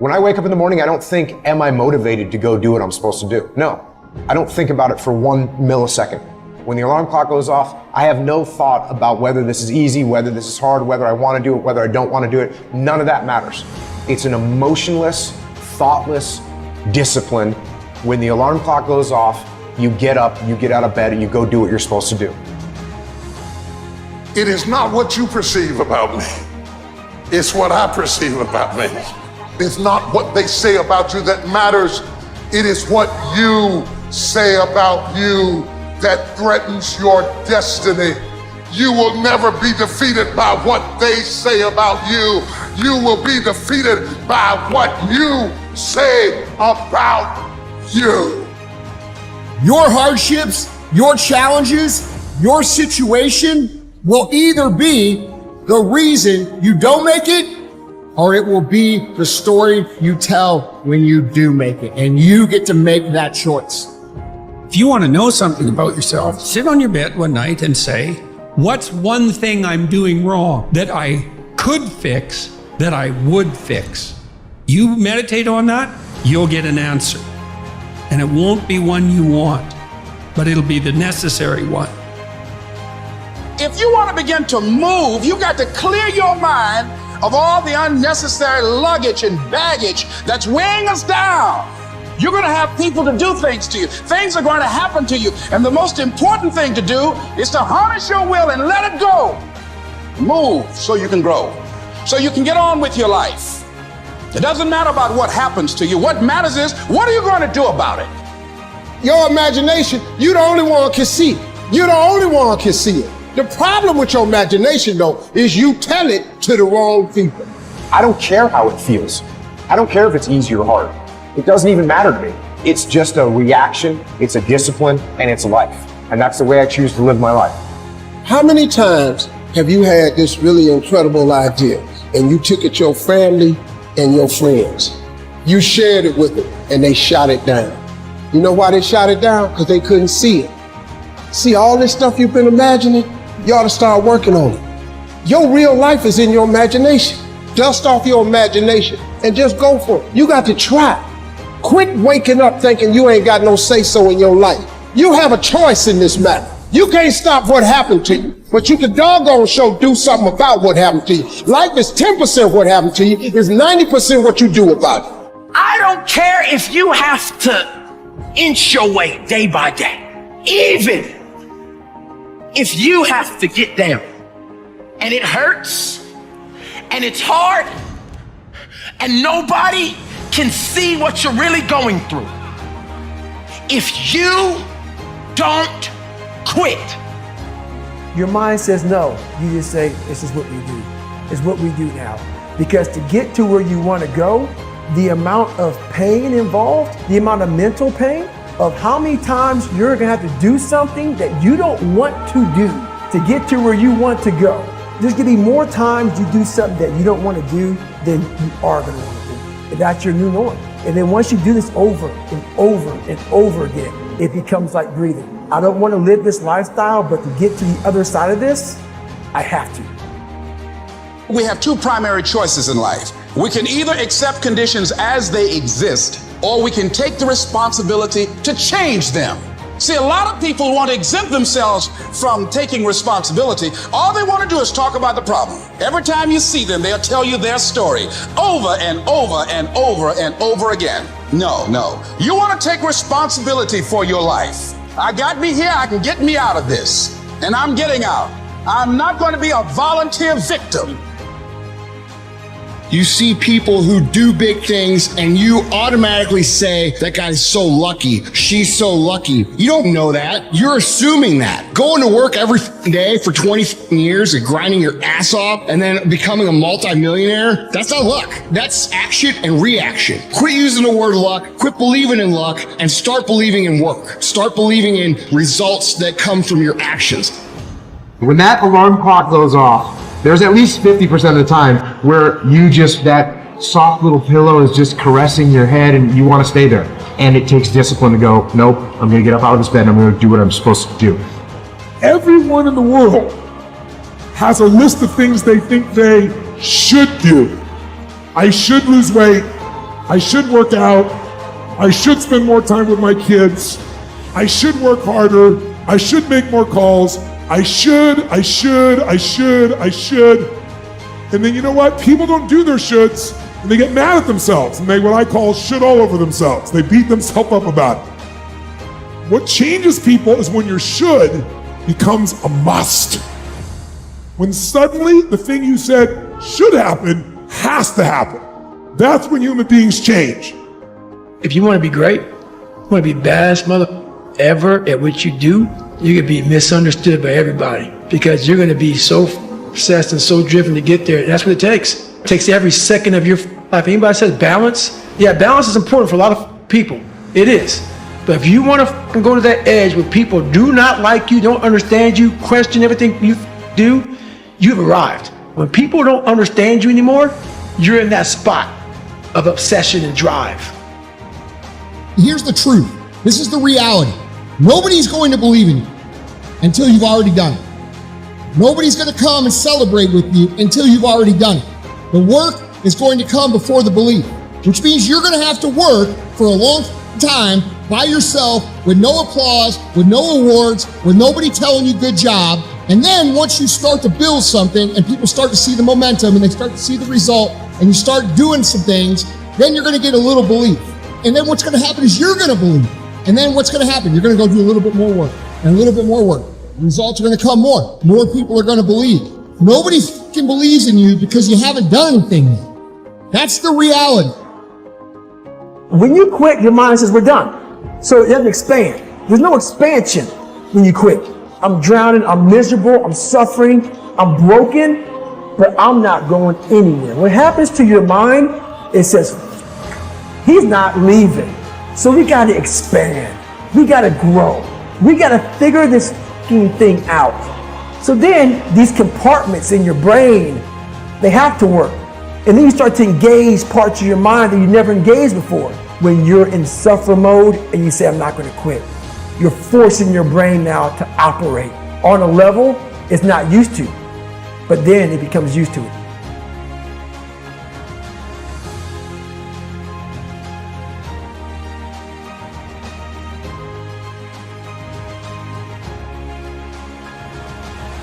When I wake up in the morning, I don't think, am I motivated to go do what I'm supposed to do? No, I don't think about it for 1 millisecond. When the alarm clock goes off, I have no thought about whether this is easy, whether this is hard, whether I want to do it, whether I don't want to do it. None of that matters. It's an emotionless, thoughtless discipline. When the alarm clock goes off, you get up, you get out of bed, and you go do what you're supposed to do. It is not what you perceive about me. It's what I perceive about me. It's not what they say about you that matters. It is what you say about you that threatens your destiny. You will never be defeated by what they say about you. You will be defeated by what you say about you. Your hardships, your challenges, your situation will either be the reason you don't make it, or it will be the story you tell when you do make it, and you get to make that choice. If you want to know something about yourself, sit on your bed one night and say, what's one thing I'm doing wrong that I could fix, that I would fix? You meditate on that, you'll get an answer. And it won't be one you want, but it'll be the necessary one. If you want to begin to move, you got to clear your mind of all the unnecessary luggage and baggage that's weighing us down. You're going to have people to do things to you. Things are going to happen to you. And the most important thing to do is to harness your will and let it go. Move so you can grow, so you can get on with your life. It doesn't matter about what happens to you. What matters is, what are you going to do about it? Your imagination, you the only one can see it. You the only one can see it. The problem with your imagination, though, is you tell it to the wrong people. I don't care how it feels. I don't care if it's easy or hard. It doesn't even matter to me. It's just a reaction, it's a discipline, and it's life. And that's the way I choose to live my life. How many times have you had this really incredible idea and you took it to your family and your friends? You shared it with them and they shot it down. You know why they shot it down? Because they couldn't see it. See all this stuff you've been imagining? You ought to start working on it. Your real life is in your imagination. Dust off your imagination and just go for it. You got to try. Quit waking up thinking you ain't got no say-so in your life. You have a choice in this matter. You can't stop what happened to you, but you can doggone sure do something about what happened to you. Life is 10% what happened to you, it's 90% what you do about it. I don't care if you have to inch your way day by day, even if you have to get down and it hurts and it's hard and nobody can see what you're really going through. If you don't quit. Your mind says no. You just say, this is what we do. It's what we do now. Because to get to where you want to go, the amount of pain involved, the amount of mental pain of how many times you're going to have to do something that you don't want to do to get to where you want to go. There's going to be more times you do something that you don't want to do than you are going to want to do. And that's your new norm. And then once you do this over and over and over again, it becomes like breathing. I don't want to live this lifestyle, but to get to the other side of this, I have to. We have two primary choices in life. We can either accept conditions as they exist, or we can take the responsibility to change them. See, a lot of people want to exempt themselves from taking responsibility. All they want to do is talk about the problem. Every time you see them, they'll tell you their story over and over and over and over again. No. You want to take responsibility for your life. I got me here, I can get me out of this. And I'm getting out. I'm not going to be a volunteer victim. You see people who do big things and you automatically say, that guy's so lucky, she's so lucky. You don't know that. You're assuming that. Going to work every day for 20 years and grinding your ass off and then becoming a multimillionaire, that's not luck. That's action and reaction. Quit using the word luck, quit believing in luck, and start believing in work. Start believing in results that come from your actions. When that alarm clock goes off, there's at least 50% of the time where that soft little pillow is just caressing your head and you want to stay there. And it takes discipline to go, nope, I'm going to get up out of this bed and I'm going to do what I'm supposed to do. Everyone in the world has a list of things they think they should do. I should lose weight. I should work out. I should spend more time with my kids. I should work harder. I should make more calls. I should. And then you know what? People don't do their shoulds and they get mad at themselves and they what I call should all over themselves. They beat themselves up about it. What changes people is when your should becomes a must. When suddenly the thing you said should happen has to happen. That's when human beings change. If you want to be great, you want to be baddest mother ever at what you do, you're going to be misunderstood by everybody because you're going to be so obsessed and so driven to get there. That's what it takes. It takes every second of your life. Anybody says balance? Yeah, balance is important for a lot of people. It is. But if you want to go to that edge where people do not like you, don't understand you, question everything you do, you've arrived. When people don't understand you anymore, you're in that spot of obsession and drive. Here's the truth. This is the reality. Nobody's going to believe in you until you've already done it. Nobody's going to come and celebrate with you until you've already done it. The work is going to come before the belief, which means you're going to have to work for a long time by yourself with no applause, with no awards, with nobody telling you good job. And then once you start to build something and people start to see the momentum and they start to see the result and you start doing some things, then you're going to get a little belief. And then what's going to happen is you're going to believe. And then what's going to happen? You're going to go do a little bit more work and a little bit more work. The results are going to come more. More people are going to believe. Nobody fucking believes in you because you haven't done anything yet. That's the reality. When you quit, your mind says, we're done. So it doesn't expand. There's no expansion when you quit. I'm drowning, I'm miserable, I'm suffering, I'm broken, but I'm not going anywhere. What happens to your mind, it says, he's not leaving. So we got to expand. We got to grow. We got to figure this thing out. So then these compartments in your brain, they have to work. And then you start to engage parts of your mind that you never engaged before. When you're in suffer mode and you say, I'm not going to quit. You're forcing your brain now to operate on a level it's not used to. But then it becomes used to it.